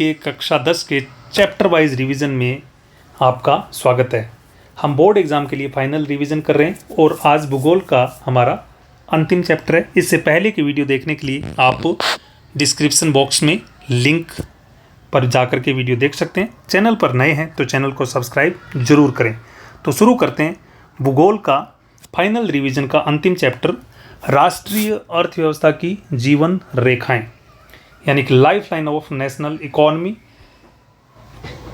के कक्षा 10 के चैप्टर वाइज रिवीजन में आपका स्वागत है। हम बोर्ड एग्ज़ाम के लिए फाइनल रिवीजन कर रहे हैं और आज भूगोल का हमारा अंतिम चैप्टर है। इससे पहले की वीडियो देखने के लिए आप डिस्क्रिप्शन बॉक्स में लिंक पर जाकर के वीडियो देख सकते हैं। चैनल पर नए हैं तो चैनल को सब्सक्राइब जरूर करें। तो शुरू करते हैं भूगोल का फाइनल रिवीजन का अंतिम चैप्टर, राष्ट्रीय अर्थव्यवस्था की जीवन रेखाएं यानी कि life line of national economy.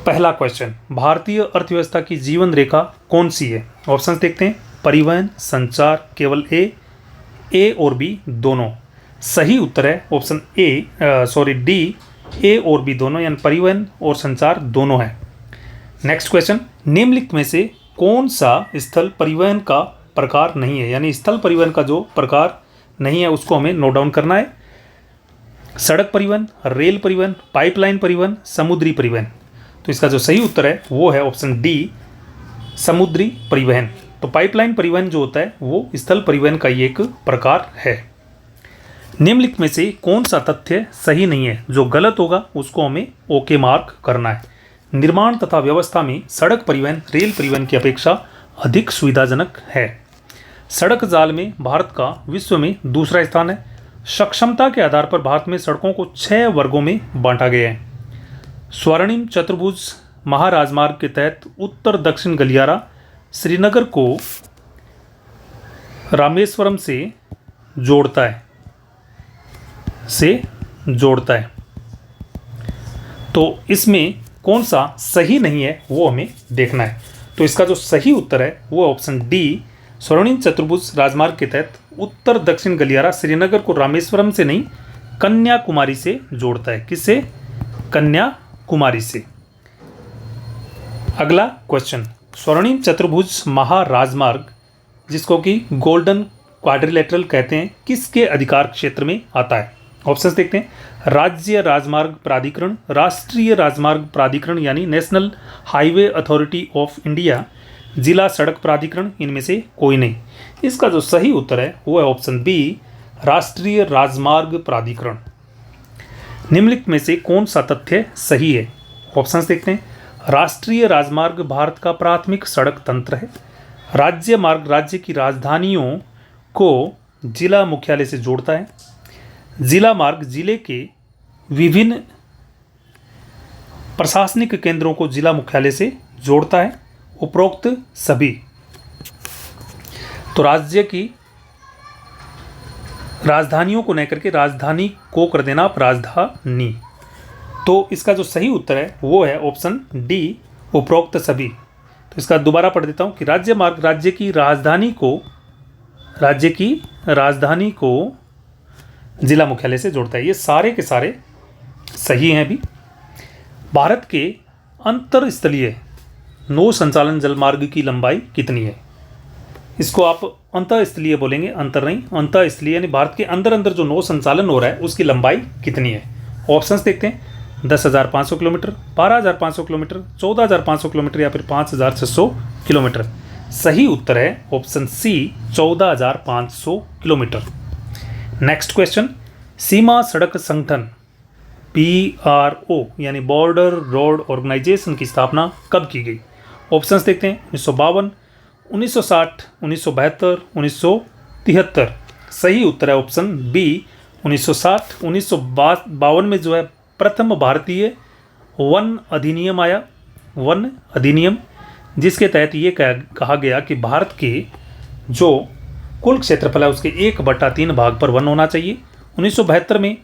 पहला क्वेश्चन, भारतीय अर्थव्यवस्था की जीवन रेखा कौन सी है? ऑप्शंस देखते हैं। परिवहन, संचार, केवल ए और बी दोनों। सही उत्तर है ऑप्शन डी, ए और बी दोनों, यानी परिवहन और संचार दोनों है। नेक्स्ट क्वेश्चन, निम्नलिखित में से कौन सा स्थल परिवहन का प्रकार नहीं है? यानी स्थल परिवहन का जो प्रकार नहीं है उसको हमें नोट डाउन करना है। सड़क परिवहन, रेल परिवहन, पाइपलाइन परिवहन, समुद्री परिवहन। तो इसका जो सही उत्तर है वो है ऑप्शन डी, समुद्री परिवहन। तो पाइपलाइन परिवहन जो होता है वो स्थल परिवहन का ही एक प्रकार है। निम्नलिखित में से कौन सा तथ्य सही नहीं है? जो गलत होगा उसको हमें ओके मार्क करना है। निर्माण तथा व्यवस्था में सड़क परिवहन रेल परिवहन की अपेक्षा अधिक सुविधाजनक है। सड़क जाल में भारत का विश्व में दूसरा स्थान है। सक्षमता के आधार पर भारत में सड़कों को 6 वर्गों में बांटा गया है। स्वर्णिम चतुर्भुज महाराजमार्ग के तहत उत्तर दक्षिण गलियारा श्रीनगर को रामेश्वरम से जोड़ता है। तो इसमें कौन सा सही नहीं है वो हमें देखना है। तो इसका जो सही उत्तर है वो ऑप्शन डी, स्वर्णिम चतुर्भुज राजमार्ग के तहत उत्तर दक्षिण गलियारा श्रीनगर को रामेश्वरम से नहीं कन्याकुमारी से जोड़ता है। किससे? कन्याकुमारी से। अगला क्वेश्चन, स्वर्णिम चतुर्भुज महाराजमार्ग जिसको कि गोल्डन क्वाड्रिलेटरल कहते हैं, किसके अधिकार क्षेत्र में आता है? ऑप्शंस देखते हैं। राज्य राजमार्ग प्राधिकरण, राष्ट्रीय राजमार्ग प्राधिकरण यानी national highway authority of India, जिला सड़क प्राधिकरण, इनमें से कोई नहीं। इसका जो सही उत्तर है वो है ऑप्शन बी, राष्ट्रीय राजमार्ग प्राधिकरण। निम्नलिखित में से कौन सा तथ्य सही है? ऑप्शंस देखते हैं। राष्ट्रीय राजमार्ग भारत का प्राथमिक सड़क तंत्र है। राज्य मार्ग राज्य की राजधानियों को जिला मुख्यालय से जोड़ता है। जिला मार्ग जिले के विभिन्न प्रशासनिक केंद्रों को जिला मुख्यालय से जोड़ता है। उपरोक्त सभी। तो राज्य की राजधानियों को नहीं करके राजधानी को कर देना आप राजधानी। तो इसका जो सही उत्तर है वो है ऑप्शन डी, उपरोक्त सभी। तो इसका दोबारा पढ़ देता हूं कि राज्य मार्ग राज्य की राजधानी को जिला मुख्यालय से जोड़ता है। ये सारे के सारे सही हैं। अभी भारत के अंतरस्थलीय नौ संचालन जलमार्ग की लंबाई कितनी है? इसको आप अंतःस्थलीय बोलेंगे, अंतर नहीं, अंतःस्थलीय यानी भारत के अंदर अंदर जो नौ संचालन हो रहा है उसकी लंबाई कितनी है? ऑप्शंस देखते हैं। 10,500 किलोमीटर, 12,500 किलोमीटर, 14,500 किलोमीटर या फिर 5,600 किलोमीटर। सही उत्तर है option C, 14,500 kilometre. Next question, सीमा सड़क संगठन BRO यानी बॉर्डर रोड ऑर्गेनाइजेशन की स्थापना कब की गई? ऑप्शंस देखते हैं। 1952, 1960, 1972, 1973। सही उत्तर है ऑप्शन बी, 1960। 1952 में जो है प्रथम भारतीय वन अधिनियम आया, वन अधिनियम, जिसके तहत ये कहा गया कि भारत के जो कुल क्षेत्रफल है उसके 1/3 भाग पर वन होना चाहिए। 1972 में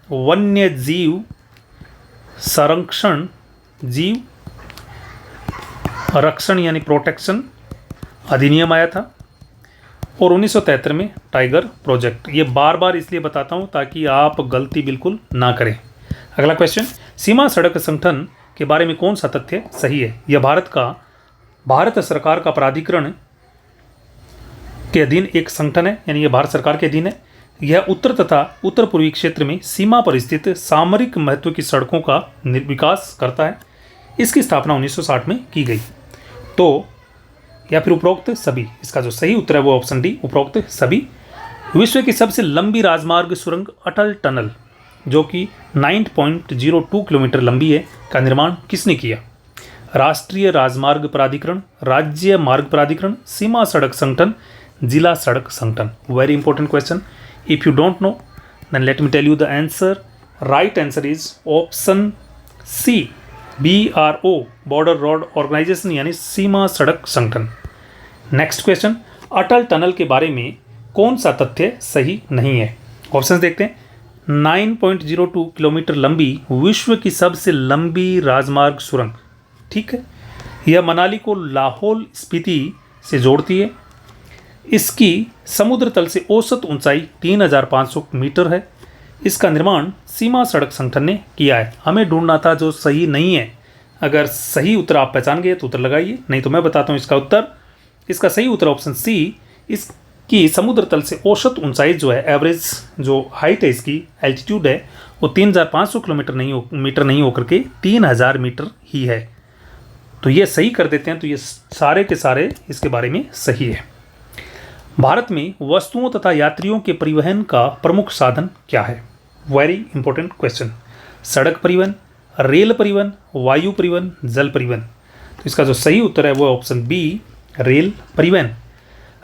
वन्य जीव संरक्षण, जीव रक्षण यानी प्रोटेक्शन अधिनियम आया था। और 1973 में टाइगर प्रोजेक्ट। ये बार बार इसलिए बताता हूँ ताकि आप गलती बिल्कुल ना करें। अगला क्वेश्चन, सीमा सड़क संगठन के बारे में कौन सा तथ्य सही है? यह भारत सरकार का प्राधिकरण के अधीन एक संगठन है, यानी यह भारत सरकार के अधीन है। यह उत्तर तथा उत्तर पूर्वी क्षेत्र में सीमा पर स्थित सामरिक महत्व की सड़कों का विकास करता है। इसकी स्थापना 1960 में की गई। तो या फिर उपरोक्त सभी। इसका जो सही उत्तर है वो ऑप्शन डी, उपरोक्त सभी। विश्व की सबसे लंबी राजमार्ग सुरंग अटल टनल जो कि 9.02 किलोमीटर लंबी है, का निर्माण किसने किया? राष्ट्रीय राजमार्ग प्राधिकरण, राज्य मार्ग प्राधिकरण, सीमा सड़क संगठन, जिला सड़क संगठन। Very important question. If you don't know then let me tell you the answer. Right answer is option C, BRO, border road organization, यानी सीमा सड़क संगठन। नेक्स्ट क्वेश्चन, अटल टनल के बारे में कौन सा तथ्य सही नहीं है? ऑप्शंस देखते हैं। 9.02 किलोमीटर लंबी विश्व की सबसे लंबी राजमार्ग सुरंग, ठीक है। यह मनाली को लाहौल स्पीति से जोड़ती है। इसकी समुद्र तल से औसत ऊंचाई 3500 मीटर है। इसका निर्माण सीमा सड़क संगठन ने किया है। हमें ढूंढना था जो सही नहीं है। अगर सही उत्तर आप पहचान गए तो उत्तर लगाइए, नहीं तो मैं बताता हूँ इसका उत्तर। इसका सही उत्तर ऑप्शन सी, इसकी समुद्र तल से औसत ऊंचाई जो है, एवरेज जो हाइट है, इसकी एल्टीट्यूड है, वो 3500 किलोमीटर मीटर नहीं होकर के 3000 मीटर ही है। तो ये सही कर देते हैं, तो ये सारे के सारे इसके बारे में सही है। भारत में वस्तुओं तथा यात्रियों के परिवहन का प्रमुख साधन क्या है? Very important question. सड़क परिवहन, रेल परिवहन, वायु परिवहन, जल परिवहन। तो इसका जो सही उत्तर है वो ऑप्शन बी, रेल परिवहन।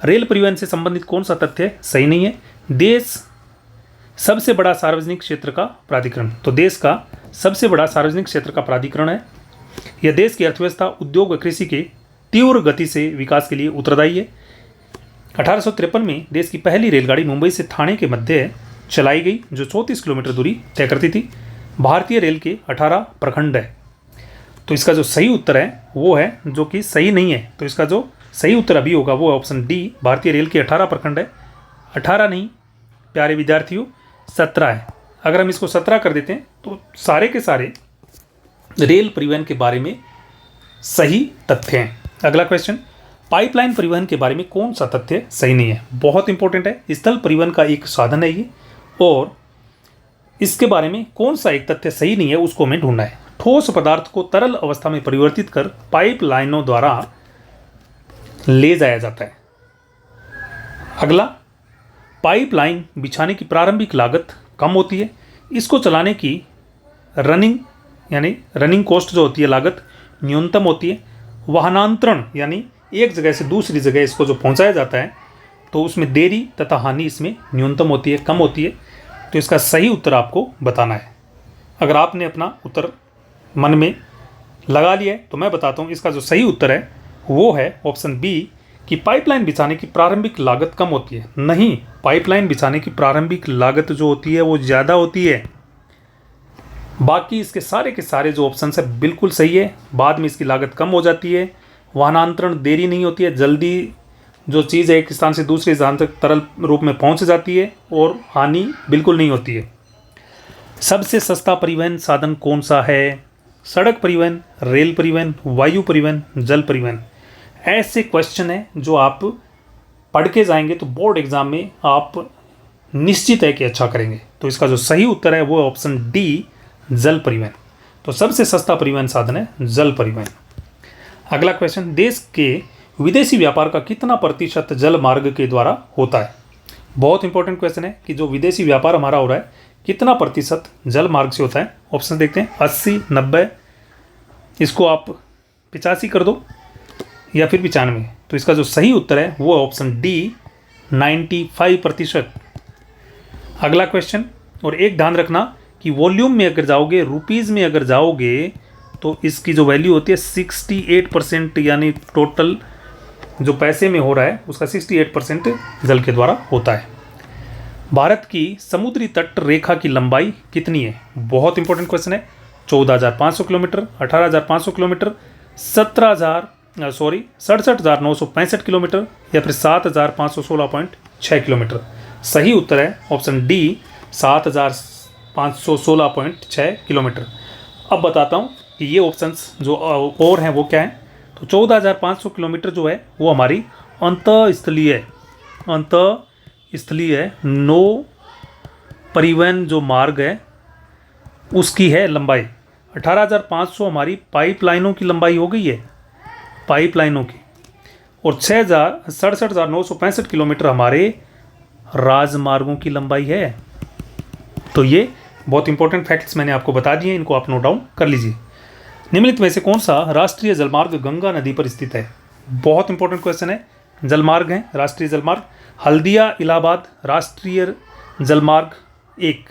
रेल परिवहन से संबंधित कौन सा तथ्य सही नहीं है? देश सबसे बड़ा सार्वजनिक क्षेत्र का प्राधिकरण। तो देश का सबसे बड़ा सार्वजनिक क्षेत्र का प्राधिकरण है। यह देश की अर्थव्यवस्था, उद्योग व कृषि के तीव्र गति से विकास के लिए उत्तरदायी है। 1853 में देश की पहली रेलगाड़ी मुंबई से ठाणे के मध्य चलाई गई, जो 34 किलोमीटर दूरी तय करती थी। भारतीय रेल के 18 प्रखंड है। तो इसका जो सही उत्तर है वो है, जो कि सही नहीं है, तो इसका जो सही उत्तर अभी होगा वो ऑप्शन डी, भारतीय रेल के 18 प्रखंड है। 18 नहीं प्यारे विद्यार्थियों, 17 है। अगर हम इसको 17 कर देते हैं तो सारे के सारे रेल परिवहन के बारे में सही तथ्य हैं। अगला क्वेश्चन, पाइपलाइन परिवहन के बारे में कौन सा तथ्य सही नहीं है? बहुत इंपॉर्टेंट है। स्थल परिवहन का एक साधन है ये, और इसके बारे में कौन सा एक तथ्य सही नहीं है उसको हमें ढूंढना है। ठोस पदार्थ को तरल अवस्था में परिवर्तित कर पाइपलाइनों द्वारा ले जाया जाता है। अगला, पाइपलाइन बिछाने की प्रारंभिक लागत कम होती है। इसको चलाने की रनिंग कॉस्ट जो होती है, लागत न्यूनतम होती है। वाहनांतरण यानी एक जगह से दूसरी जगह इसको जो पहुंचाया जाता है, तो उसमें देरी तथा हानि इसमें न्यूनतम होती है, कम होती है। तो इसका सही उत्तर आपको बताना है। अगर आपने अपना उत्तर मन में लगा लिया है तो मैं बताता हूँ, इसका जो सही उत्तर है वो है ऑप्शन बी, कि पाइपलाइन बिछाने की प्रारंभिक लागत कम होती है। नहीं, पाइपलाइन बिछाने की प्रारंभिक लागत जो होती है वो ज़्यादा होती है। बाकी इसके सारे के सारे जो ऑप्शन है बिल्कुल सही है। बाद में इसकी लागत कम हो जाती है, वाहनांतरण देरी नहीं होती है, जल्दी जो चीज़ है एक स्थान से दूसरे स्थान तक तरल रूप में पहुंच जाती है, और हानि बिल्कुल नहीं होती है। सबसे सस्ता परिवहन साधन कौन सा है? सड़क परिवहन, रेल परिवहन, वायु परिवहन, जल परिवहन। ऐसे क्वेश्चन है जो आप पढ़ के जाएंगे तो बोर्ड एग्जाम में आप निश्चित है कि अच्छा करेंगे। तो इसका जो सही उत्तर है वो ऑप्शन डी, जल परिवहन। तो सबसे सस्ता परिवहन साधन है जल परिवहन। अगला क्वेश्चन, देश के विदेशी व्यापार का कितना प्रतिशत जल मार्ग के द्वारा होता है? बहुत इंपॉर्टेंट क्वेश्चन है कि जो विदेशी व्यापार हमारा हो रहा है कितना प्रतिशत जल मार्ग से होता है। ऑप्शन देखते हैं, 80, 90, इसको आप 85 कर दो या फिर 95। तो इसका जो सही उत्तर है वो ऑप्शन डी, 95%। अगला क्वेश्चन, और एक ध्यान रखना कि वॉल्यूम में अगर जाओगे, रुपीज़ में अगर जाओगे, तो इसकी जो वैल्यू होती है 68%, यानी टोटल जो पैसे में हो रहा है उसका 68% जल के द्वारा होता है। भारत की समुद्री तट रेखा की लंबाई कितनी है? बहुत इंपॉर्टेंट क्वेश्चन है। 14,500 किलोमीटर, 18,500 किलोमीटर, 67,965 किलोमीटर, या फिर 7,516.6 किलोमीटर। सही उत्तर है ऑप्शन डी, 7,516.6 किलोमीटर। अब बताता हूँ कि ये ऑप्शंस जो और हैं वो क्या हैं। तो 14,500 किलोमीटर जो है वो हमारी अंतःस्थलीय नौ परिवहन जो मार्ग है उसकी है लंबाई। 18,500 हमारी पाइपलाइनों की लंबाई हो गई है, पाइपलाइनों की, और 67,965 किलोमीटर हमारे राजमार्गों की लंबाई है। तो ये बहुत इंपॉर्टेंट फैक्ट्स मैंने आपको बता दिए, इनको आप नोट डाउन कर लीजिए। निम्नलिखित में से कौन सा राष्ट्रीय जलमार्ग गंगा नदी पर स्थित है? बहुत इंपॉर्टेंट क्वेश्चन है। जलमार्ग हैं राष्ट्रीय जलमार्ग, हल्दिया इलाहाबाद राष्ट्रीय जलमार्ग 1,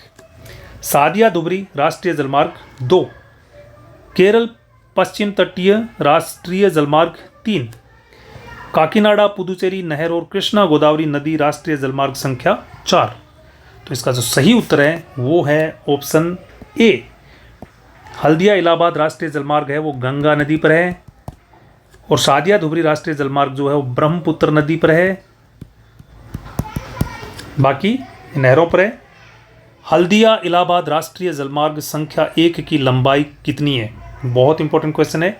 सादिया धुबरी राष्ट्रीय जलमार्ग 2, केरल पश्चिम तटीय राष्ट्रीय जलमार्ग 3, काकीनाडा पुदुचेरी नहर और कृष्णा गोदावरी नदी राष्ट्रीय जलमार्ग संख्या 4। तो इसका जो सही उत्तर है वो है ऑप्शन ए। हल्दिया इलाहाबाद राष्ट्रीय जलमार्ग है वो गंगा नदी पर है, और सादिया धुबरी राष्ट्रीय जलमार्ग जो है वो ब्रह्मपुत्र नदी पर है, बाकी नहरों पर है। हल्दिया इलाहाबाद राष्ट्रीय जलमार्ग संख्या 1 की लंबाई कितनी है? बहुत इंपॉर्टेंट क्वेश्चन है।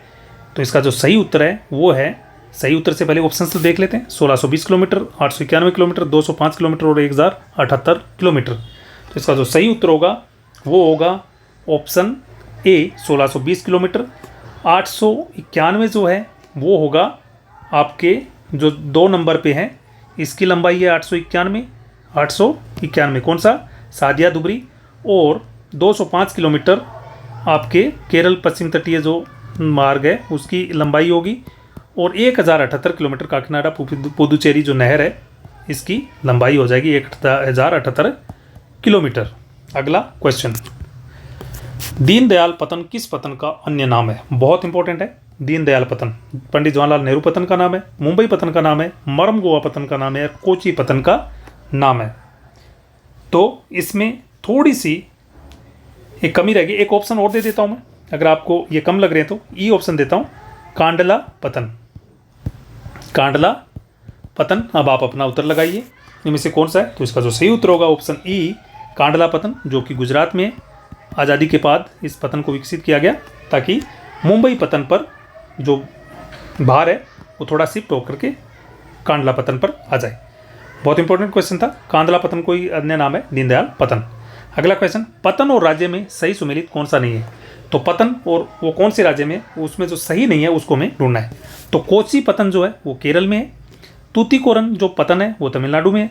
तो इसका जो सही उत्तर है वो है, सही उत्तर से पहले ऑप्शन तो देख लेते हैं। 1620 किलोमीटर, 891 किलोमीटर, 205 किलोमीटर और 1078 किलोमीटर। तो इसका जो सही उत्तर होगा वो होगा ऑप्शन ए 1620 किलोमीटर। 891 जो है वो होगा आपके जो 2 नंबर पे हैं, इसकी लंबाई है 891 कौन सा? सादिया धुबरी। और 205 किलोमीटर आपके केरल पश्चिम तटीय जो मार्ग है उसकी लंबाई होगी, और 1078 किलोमीटर काकीनाडा पुदुचेरी जो नहर है इसकी लंबाई हो जाएगी 1078 किलोमीटर। अगला क्वेश्चन, दीनदयाल पतन किस पतन का अन्य नाम है? बहुत इंपॉर्टेंट है। दीनदयाल पतन पंडित जवाहरलाल नेहरू पतन का नाम है, मुंबई पतन का नाम है, मरम गोवा पतन का नाम है, कोची पतन का नाम है। तो इसमें थोड़ी सी एक कमी रहेगी। एक ऑप्शन और दे देता हूं मैं, अगर आपको ये कम लग रहे हैं तो ई ऑप्शन देता हूं, कांडला पतन। कांडला पतन। अब आप अपना उत्तर लगाइए इनमें से कौन सा है। तो इसका जो सही उत्तर होगा ऑप्शन ई कांडला पतन, जो कि गुजरात में आज़ादी के बाद इस पतन को विकसित किया गया ताकि मुंबई पतन पर जो भार है वो थोड़ा शिफ्ट होकर के कांडला पतन पर आ जाए। बहुत इंपॉर्टेंट क्वेश्चन था। कांडला पतन कोई अन्य नाम है दीनदयाल पतन। अगला क्वेश्चन, पतन और राज्य में सही सुमेलित कौन सा नहीं है? तो पतन और वो कौन से राज्य में, उसमें जो सही नहीं है उसको हमें ढूंढना है। तो कोची पतन जो है वो केरल में है, तूतीकोरन जो पतन है वो तमिलनाडु में है,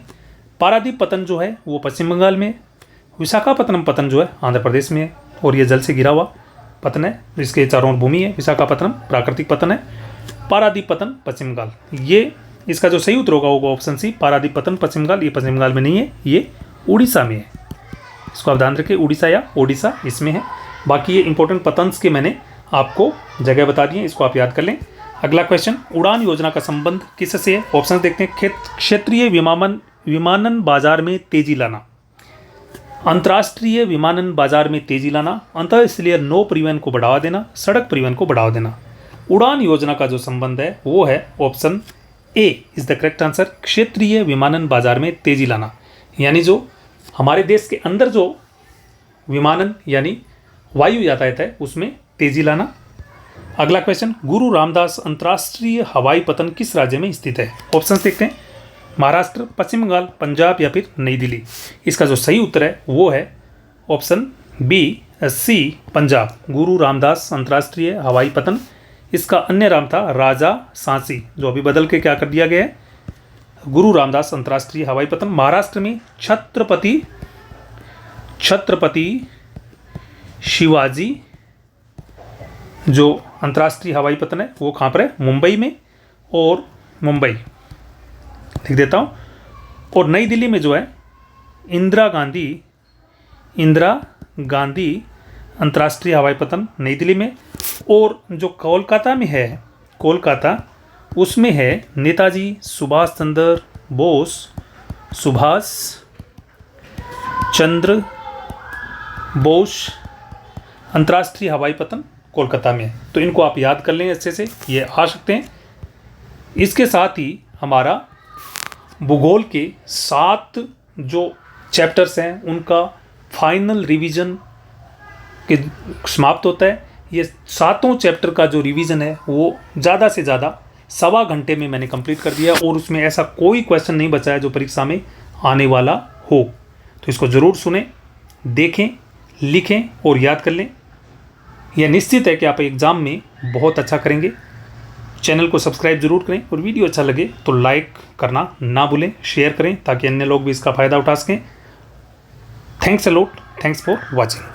पारादीप पतन जो है वो पश्चिम बंगाल में है, विशाखापत्तनम पतन जो है आंध्र प्रदेश में है, और ये जल से घिरा हुआ पतन है जिसके चारों ओर भूमि है। विशाखापत्तनम प्राकृतिक पतन है, पारादीप पतन पश्चिम बंगाल। ये इसका जो सही उत्तर होगा ऑप्शन सी पारादीप पतन पश्चिम बंगाल। ये पश्चिम बंगाल में नहीं है, ये उड़ीसा में है। इसको आप ध्यान रखें, उड़ीसा या ओडिशा इसमें है। बाकी ये इंपॉर्टेंट पतन्स के मैंने आपको जगह बता दी है, इसको आप याद कर लें। अगला क्वेश्चन, उड़ान योजना का संबंध किससे है? ऑप्शन देखते हैं। क्षेत्रीय विमानन बाजार में तेजी लाना, अंतर्राष्ट्रीय विमानन बाजार में तेजी लाना, अंतरस्थलीय नौ परिवहन को बढ़ावा देना, सड़क परिवहन को बढ़ावा देना। उड़ान योजना का जो संबंध है वो है option A is the correct answer, क्षेत्रीय विमानन बाजार में तेजी लाना, यानी जो हमारे देश के अंदर जो विमानन यानी वायु यातायात है उसमें तेजी लाना। अगला क्वेश्चन, गुरु रामदास अंतर्राष्ट्रीय हवाई पतन किस राज्य में स्थित है? ऑप्शंस देखते हैं। महाराष्ट्र, पश्चिम बंगाल, पंजाब या फिर नई दिल्ली। इसका जो सही उत्तर है वो है ऑप्शन बी सी पंजाब। गुरु रामदास अंतर्राष्ट्रीय हवाई पतन, इसका अन्य नाम था राजा सांची, जो अभी बदल के क्या कर दिया गया है गुरु रामदास अंतर्राष्ट्रीय हवाई पतन। महाराष्ट्र में छत्रपति शिवाजी जो अंतर्राष्ट्रीय हवाई पतन है वो कहाँ पर है? मुंबई में, और मुंबई लिख देता हूँ। और नई दिल्ली में जो है इंदिरा गांधी अंतर्राष्ट्रीय हवाई पतन नई दिल्ली में। और जो कोलकाता में है, कोलकाता उसमें है नेताजी सुभाष चंद्र बोस अंतर्राष्ट्रीय हवाई पतन कोलकाता में है। तो इनको आप याद कर लें अच्छे से, ये आ सकते हैं। इसके साथ ही हमारा भूगोल के 7 जो चैप्टर्स हैं उनका फाइनल रिवीजन के समाप्त होता है। ये 7 चैप्टर का जो रिवीजन है वो ज़्यादा से ज़्यादा 1.25 घंटे में मैंने कंप्लीट कर दिया, और उसमें ऐसा कोई क्वेश्चन नहीं बचा है जो परीक्षा में आने वाला हो। तो इसको ज़रूर सुनें, देखें, लिखें और याद कर लें। यह निश्चित है कि आप एग्ज़ाम में बहुत अच्छा करेंगे। चैनल को सब्सक्राइब जरूर करें, और वीडियो अच्छा लगे तो लाइक करना ना भूलें, शेयर करें ताकि अन्य लोग भी इसका फ़ायदा उठा सकें। Thanks a lot. Thanks for watching.